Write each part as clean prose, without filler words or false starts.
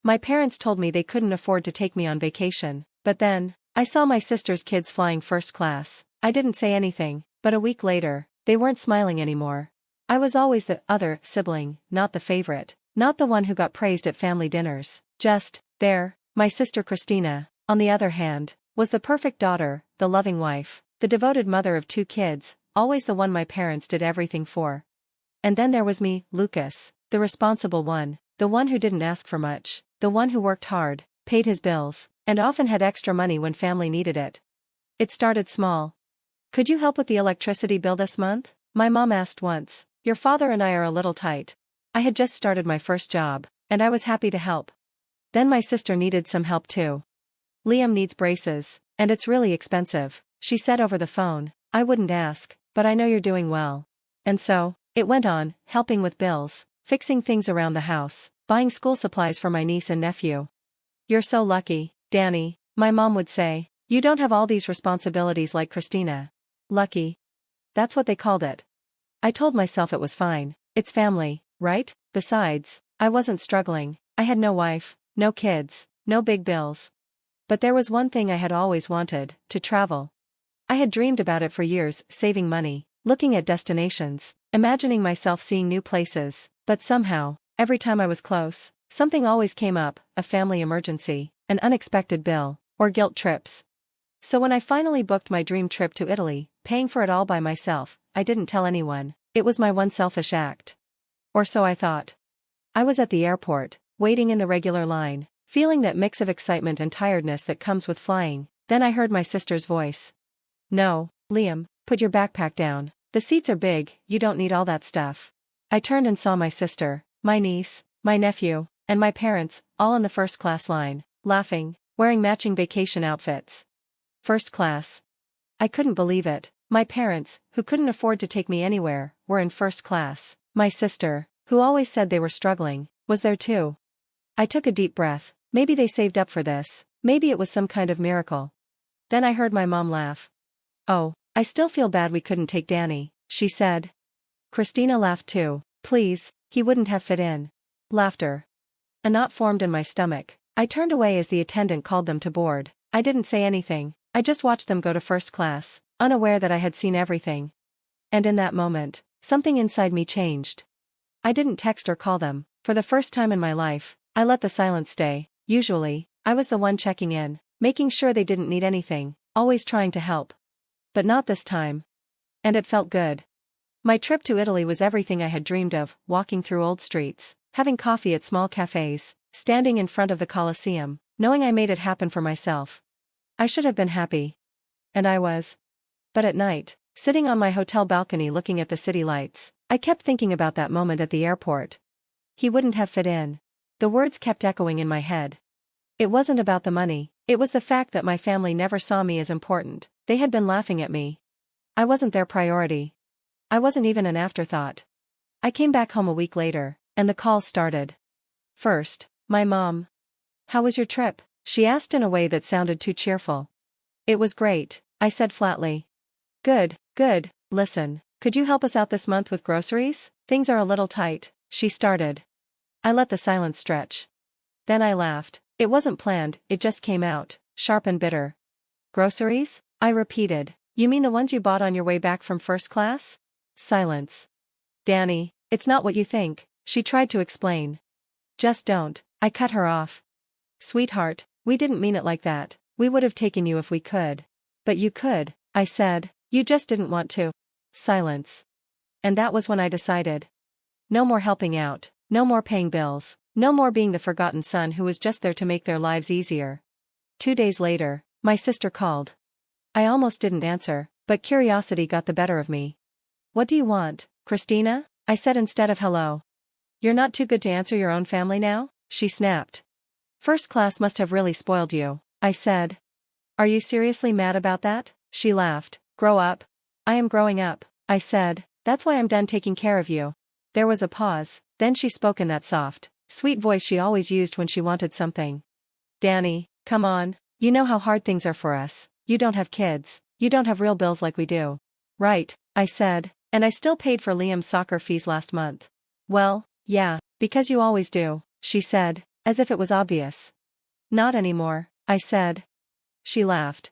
My parents told me they couldn't afford to take me on vacation, but then, I saw my sister's kids flying first class. I didn't say anything, but a week later, they weren't smiling anymore. I was always the other sibling, not the favorite, not the one who got praised at family dinners, just there. My sister Christina, on the other hand, was the perfect daughter, the loving wife, the devoted mother of 2 kids, always the one my parents did everything for. And then there was me, Lucas, the responsible one, the one who didn't ask for much, the one who worked hard, paid his bills, and often had extra money when family needed it. It started small. "Could you help with the electricity bill this month?" my mom asked once. "Your father and I are a little tight." I had just started my first job, and I was happy to help. Then my sister needed some help too. "Liam needs braces, and it's really expensive," she said over the phone. "I wouldn't ask, but I know you're doing well." And so, it went on, helping with bills, fixing things around the house, buying school supplies for my niece and nephew. "You're so lucky, Danny," my mom would say. "You don't have all these responsibilities like Christina." Lucky. That's what they called it. I told myself it was fine. It's family, right? Besides, I wasn't struggling. I had no wife, no kids, no big bills. But there was one thing I had always wanted: to travel. I had dreamed about it for years, saving money, looking at destinations, imagining myself seeing new places, but somehow, every time I was close, something always came up: a family emergency, an unexpected bill, or guilt trips. So when I finally booked my dream trip to Italy, paying for it all by myself, I didn't tell anyone. It was my one selfish act. Or so I thought. I was at the airport, waiting in the regular line, feeling that mix of excitement and tiredness that comes with flying. Then I heard my sister's voice. "No, Liam, put your backpack down. The seats are big, you don't need all that stuff." I turned and saw my sister, my niece, my nephew, and my parents, all in the first class line, laughing, wearing matching vacation outfits. First class. I couldn't believe it. My parents, who couldn't afford to take me anywhere, were in first class. My sister, who always said they were struggling, was there too. I took a deep breath. Maybe they saved up for this. Maybe it was some kind of miracle. Then I heard my mom laugh. "Oh, I still feel bad we couldn't take Danny," she said. Christina laughed too. "Please, he wouldn't have fit in." Laughter. A knot formed in my stomach. I turned away as the attendant called them to board. I didn't say anything. I just watched them go to first class, unaware that I had seen everything. And in that moment, something inside me changed. I didn't text or call them. For the first time in my life, I let the silence stay. Usually, I was the one checking in, making sure they didn't need anything, always trying to help. But not this time. And it felt good. My trip to Italy was everything I had dreamed of: walking through old streets, having coffee at small cafes, standing in front of the Colosseum, knowing I made it happen for myself. I should have been happy. And I was. But at night, sitting on my hotel balcony looking at the city lights, I kept thinking about that moment at the airport. "He wouldn't have fit in." The words kept echoing in my head. It wasn't about the money, it was the fact that my family never saw me as important. They had been laughing at me. I wasn't their priority. I wasn't even an afterthought. I came back home a week later, and the calls started. First, my mom. "How was your trip?" she asked in a way that sounded too cheerful. "It was great," I said flatly. Good, good. "Listen, could you help us out this month with groceries? Things are a little tight," she started. I let the silence stretch. Then I laughed. It wasn't planned, it just came out, sharp and bitter. "Groceries?" I repeated. "You mean the ones you bought on your way back from first class?" Silence. "Danny, it's not what you think," she tried to explain. "Just don't," I cut her off. "Sweetheart, we didn't mean it like that. We would have taken you if we could." "But you could," I said. "You just didn't want to." Silence. And that was when I decided. No more helping out, no more paying bills, no more being the forgotten son who was just there to make their lives easier. 2 days later, my sister called. I almost didn't answer, but curiosity got the better of me. "What do you want, Christina?" I said instead of hello. "You're not too good to answer your own family now?" she snapped. "First class must have really spoiled you," I said. "Are you seriously mad about that?" she laughed. "Grow up." "I am growing up," I said. "That's why I'm done taking care of you." There was a pause, then she spoke in that soft, sweet voice she always used when she wanted something. "Danny, come on, you know how hard things are for us. You don't have kids, you don't have real bills like we do." "Right," I said, "and I still paid for Liam's soccer fees last month." "Well, yeah, because you always do," she said. as if it was obvious. Not anymore, I said. She laughed.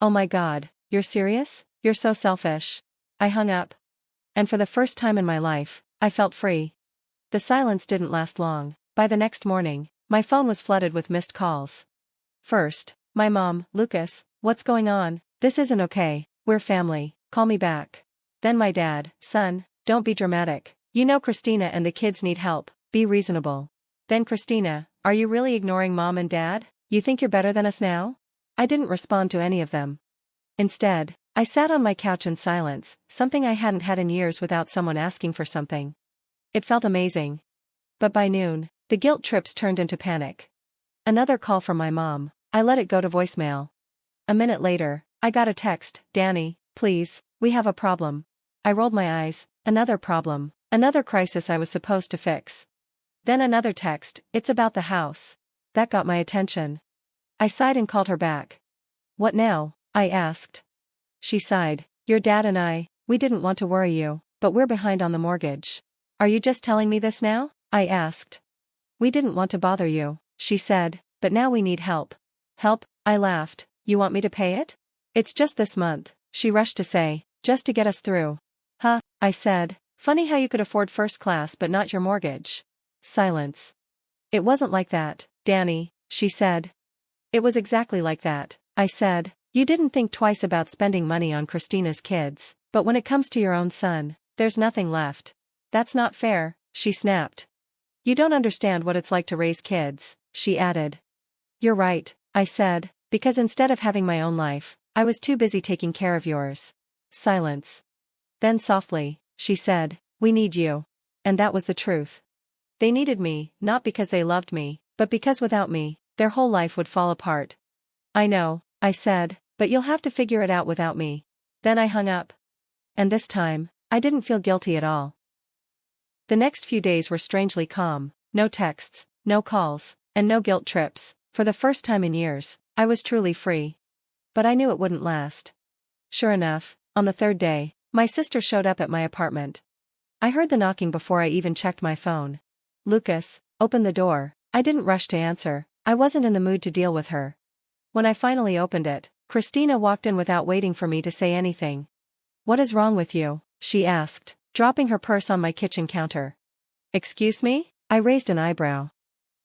Oh my God, you're serious? You're so selfish. I hung up. And for the first time in my life, I felt free. The silence didn't last long. By the next morning, my phone was flooded with missed calls. First, my mom, Lucas, what's going on? This isn't okay, we're family, call me back. Then my dad, son, don't be dramatic. You know Christina and the kids need help, be reasonable. Then Christina, are you really ignoring mom and dad? You think you're better than us now? I didn't respond to any of them. Instead, I sat on my couch in silence, something I hadn't had in years without someone asking for something. It felt amazing. But by noon, the guilt trips turned into panic. Another call from my mom. I let it go to voicemail. A minute later, I got a text, Danny, please, we have a problem. I rolled my eyes, another problem, another crisis I was supposed to fix. Then another text, it's about the house. That got my attention. I sighed and called her back. What now? I asked. She sighed, your dad and I, we didn't want to worry you, but we're behind on the mortgage. Are you just telling me this now? I asked. We didn't want to bother you, she said, but now we need help. Help? I laughed. You want me to pay it? It's just this month, she rushed to say, just to get us through. Huh, I said, funny how you could afford first class but not your mortgage. Silence. It wasn't like that, Danny, she said. It was exactly like that, I said. You didn't think twice about spending money on Christina's kids, but when it comes to your own son, there's nothing left. That's not fair, she snapped. You don't understand what it's like to raise kids, she added. You're right, I said, because instead of having my own life, I was too busy taking care of yours. Silence. Then softly, she said, we need you. And that was the truth. They needed me, not because they loved me, but because without me, their whole life would fall apart. I know, I said, but you'll have to figure it out without me. Then I hung up. And this time, I didn't feel guilty at all. The next few days were strangely calm, no texts, no calls, and no guilt trips. For the first time in years, I was truly free. But I knew it wouldn't last. Sure enough, on the third day, my sister showed up at my apartment. I heard the knocking before I even checked my phone. Lucas, open the door. I didn't rush to answer, I wasn't in the mood to deal with her. When I finally opened it, Christina walked in without waiting for me to say anything. What is wrong with you? She asked, dropping her purse on my kitchen counter. Excuse me? I raised an eyebrow.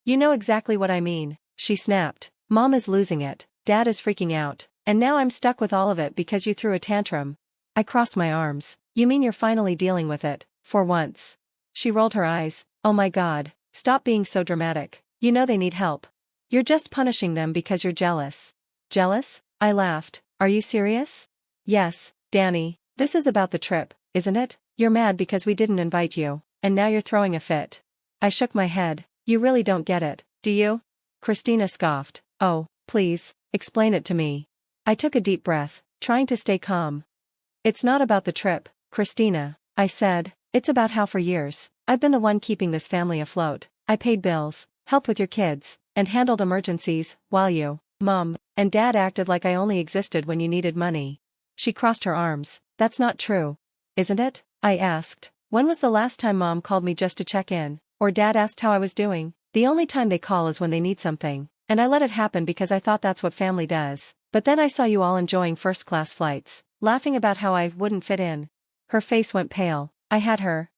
You know exactly what I mean, she snapped. Mom is losing it, Dad is freaking out, and now I'm stuck with all of it because you threw a tantrum. I crossed my arms. You mean you're finally dealing with it, for once? She rolled her eyes. Oh my God, stop being so dramatic. You know they need help. You're just punishing them because you're jealous. Jealous? I laughed. Are you serious? Yes, Danny, this is about the trip, isn't it? You're mad because we didn't invite you, and now you're throwing a fit. I shook my head. You really don't get it, do you? Christina scoffed. Oh, please, explain it to me. I took a deep breath, trying to stay calm. It's not about the trip, Christina, I said. It's about how for years, I've been the one keeping this family afloat. I paid bills, helped with your kids, and handled emergencies, while you, Mom, and Dad acted like I only existed when you needed money. She crossed her arms. That's not true. Isn't it? I asked. When was the last time Mom called me just to check in, or Dad asked how I was doing? The only time they call is when they need something, and I let it happen because I thought that's what family does. But then I saw you all enjoying first-class flights, laughing about how I wouldn't fit in. Her face went pale. I had her.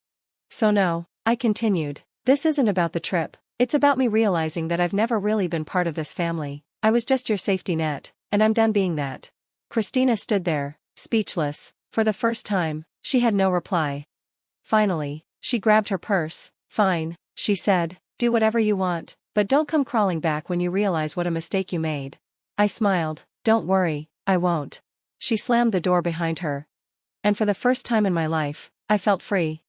So no, I continued. This isn't about the trip. It's about me realizing that I've never really been part of this family. I was just your safety net, and I'm done being that. Christina stood there, speechless. For the first time, she had no reply. Finally, she grabbed her purse. Fine, she said, do whatever you want, but don't come crawling back when you realize what a mistake you made. I smiled. Don't worry, I won't. She slammed the door behind her. And for the first time in my life, I felt free.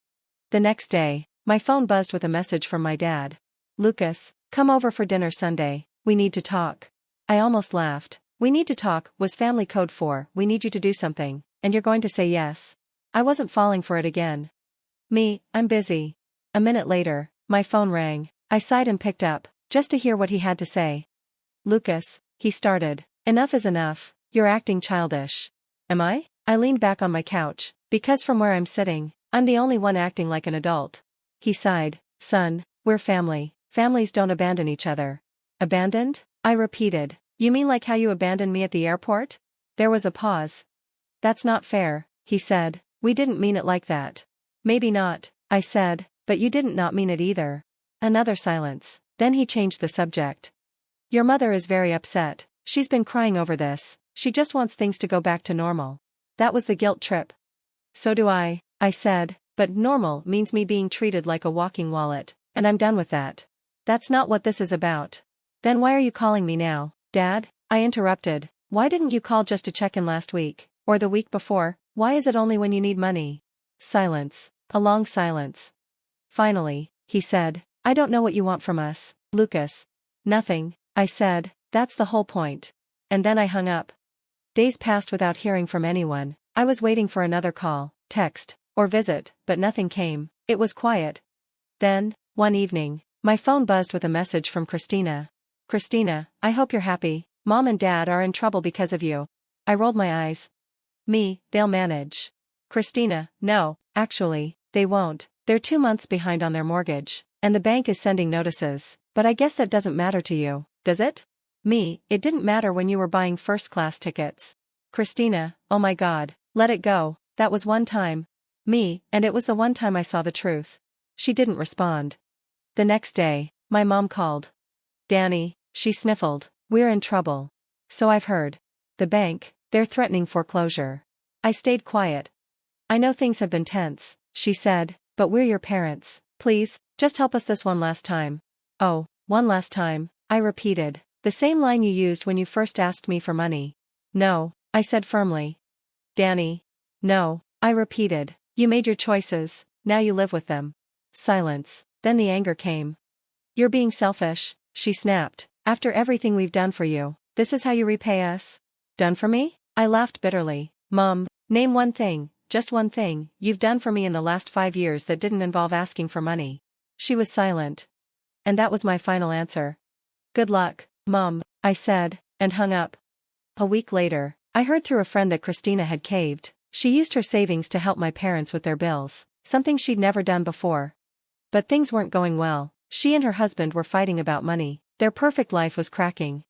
The next day, my phone buzzed with a message from my dad. Lucas, come over for dinner Sunday, we need to talk. I almost laughed. We need to talk was family code for, we need you to do something, and you're going to say yes. I wasn't falling for it again. I'm busy. A minute later, my phone rang. I sighed and picked up, just to hear what he had to say. Lucas, he started. Enough is enough, you're acting childish. Am I? I leaned back on my couch, because from where I'm sitting, I'm the only one acting like an adult. He sighed. Son, we're family. Families don't abandon each other. Abandoned? I repeated. You mean like how you abandoned me at the airport? There was a pause. That's not fair, he said. We didn't mean it like that. Maybe not, I said, but you didn't not mean it either. Another silence. Then he changed the subject. Your mother is very upset. She's been crying over this. She just wants things to go back to normal. That was the guilt trip. So do I said, but normal means me being treated like a walking wallet, and I'm done with that. That's not what this is about. Then why are you calling me now, Dad? I interrupted. Why didn't you call just to check in last week, or the week before? Why is it only when you need money? Silence. A long silence. Finally, he said, I don't know what you want from us, Lucas. Nothing, I said, that's the whole point. And then I hung up. Days passed without hearing from anyone. I was waiting for another call, text, or visit, but nothing came. It was quiet. Then, one evening, my phone buzzed with a message from Christina. Christina, I hope you're happy. Mom and Dad are in trouble because of you. I rolled my eyes. Me, they'll manage. Christina, no, actually, they won't. They're 2 months behind on their mortgage, and the bank is sending notices, but I guess that doesn't matter to you, does it? Me, it didn't matter when you were buying first-class tickets. Christina, oh my God, let it go, that was one time. Me, and it was the one time I saw the truth. She didn't respond. The next day, my mom called. Danny, she sniffled, we're in trouble. So I've heard. The bank, they're threatening foreclosure. I stayed quiet. I know things have been tense, she said, but we're your parents. Please, just help us this one last time. Oh, one last time, I repeated. The same line you used when you first asked me for money. No, I said firmly. Danny. No, I repeated. You made your choices, now you live with them. Silence, then the anger came. You're being selfish, she snapped. After everything we've done for you, this is how you repay us? Done for me? I laughed bitterly. Mom, name one thing, just one thing, you've done for me in the last 5 years that didn't involve asking for money. She was silent. And that was my final answer. Good luck, Mom, I said, and hung up. A week later, I heard through a friend that Christina had caved. She used her savings to help my parents with their bills, something she'd never done before. But things weren't going well. She and her husband were fighting about money. Their perfect life was cracking.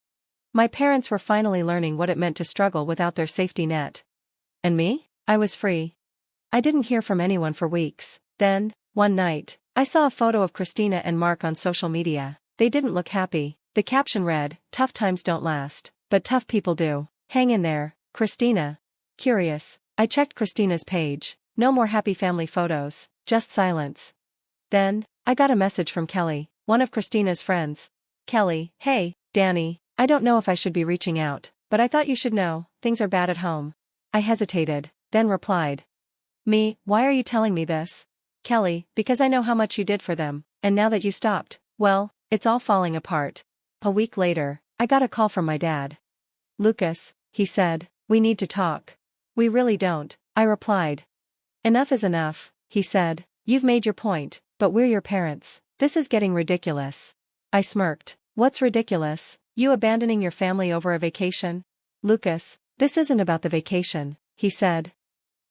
My parents were finally learning what it meant to struggle without their safety net. And me? I was free. I didn't hear from anyone for weeks. Then, one night, I saw a photo of Christina and Mark on social media. They didn't look happy. The caption read, "Tough times don't last, but tough people do. Hang in there, Christina." Curious, I checked Christina's page. No more happy family photos, just silence. Then, I got a message from Kelly, one of Christina's friends. Kelly, hey, Danny, I don't know if I should be reaching out, but I thought you should know, things are bad at home. I hesitated, then replied. Me, why are you telling me this? Kelly, because I know how much you did for them, and now that you stopped, well, it's all falling apart. A week later, I got a call from my dad. Lucas, he said, we need to talk. We really don't, I replied. Enough is enough, he said, you've made your point, but we're your parents. This is getting ridiculous. I smirked. What's ridiculous? You abandoning your family over a vacation? Lucas, this isn't about the vacation, he said.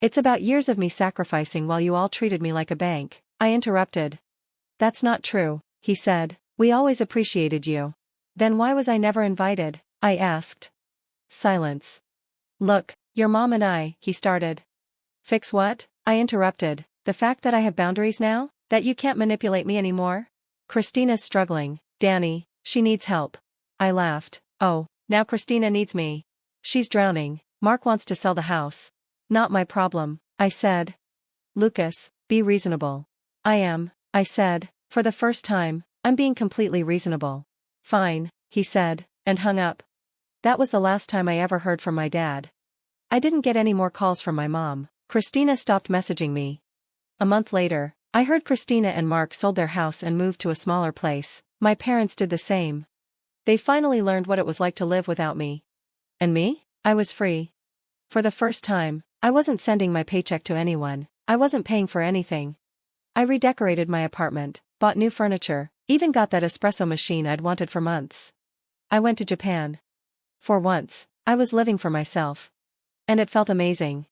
It's about years of me sacrificing while you all treated me like a bank. I interrupted. That's not true, he said. We always appreciated you. Then why was I never invited? I asked. Silence. Look, your mom and I, he started. Fix what? I interrupted. The fact that I have boundaries now? That you can't manipulate me anymore? Christina's struggling, Danny, she needs help. I laughed. Oh, now Christina needs me. She's drowning. Mark wants to sell the house. Not my problem, I said. Lucas, be reasonable. I am, I said, for the first time, I'm being completely reasonable. Fine, he said, and hung up. That was the last time I ever heard from my dad. I didn't get any more calls from my mom. Christina stopped messaging me. A month later, I heard Christina and Mark sold their house and moved to a smaller place. My parents did the same. They finally learned what it was like to live without me. And me? I was free. For the first time, I wasn't sending my paycheck to anyone. I wasn't paying for anything. I redecorated my apartment, bought new furniture, even got that espresso machine I'd wanted for months. I went to Japan. For once, I was living for myself. And it felt amazing.